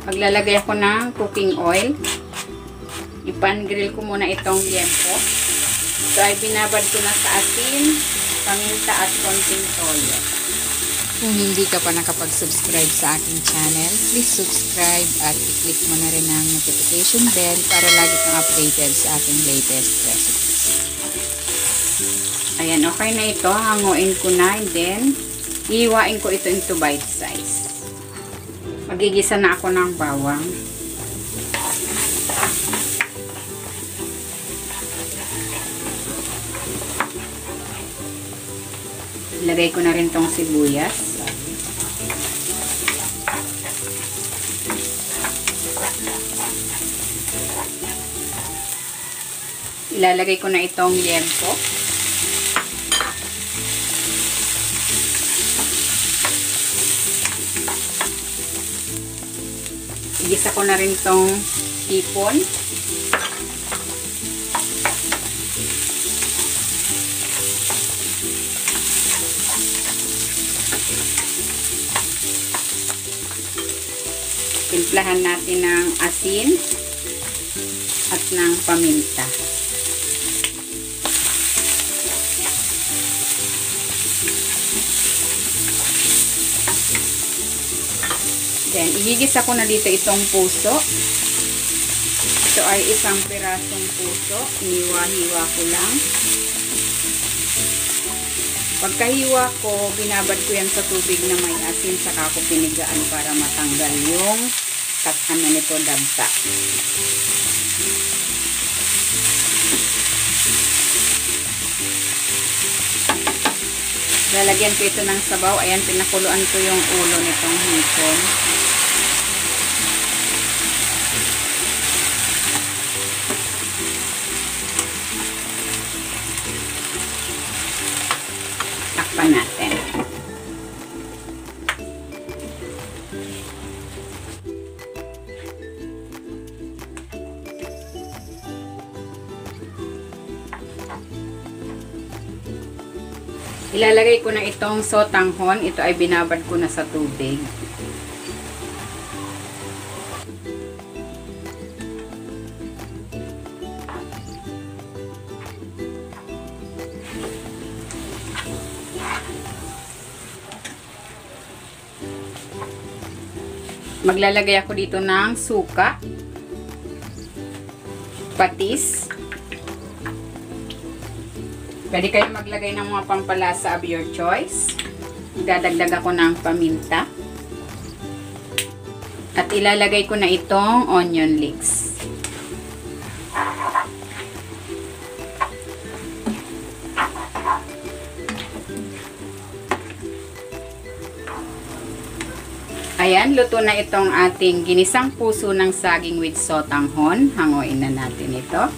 Maglalagay ako ng cooking oil. Ipan-grill ko muna itong liempo. So, ay binabad ko na sa asin, paminta at konting toyo. Kung hindi ka pa nakapag-subscribe sa aking channel, please subscribe at i-click mo na rin ang notification bell para lagi kang updated sa aking latest recipes. Ayan, okay na ito. Hanguin ko na and then iiwain ko ito into bite size. Magigisa na ako ng bawang. Ilagay ko na rin tong sibuyas. Ilalagay ko na itong liempo. Igisa ko na rin tong hipon. Timplahan natin ng asin at ng paminta. Then, igigisa ko na dito itong puso. Ito ay isang pirasong puso. Iniwa-hiwa ko lang. Pagkahiwa ko, binabad ko yan sa tubig na may asin, saka ko pinigaan para matanggal yung nito dabta. Lalagyan ko ito ng sabaw. Ayan, pinakuluan ko yung ulo nitong hipon. Takpan natin. Ilalagay ko na itong sotanghon. Ito ay binabad ko na sa tubig. Maglalagay ako dito ng suka, patis. Pwede kayo maglagay ng mga pampalasa of your choice. Dadagdag ako ng paminta. At ilalagay ko na itong onion leeks. Ayan, luto na itong ating ginisang puso ng saging with sotanghon. Hanguin na natin ito.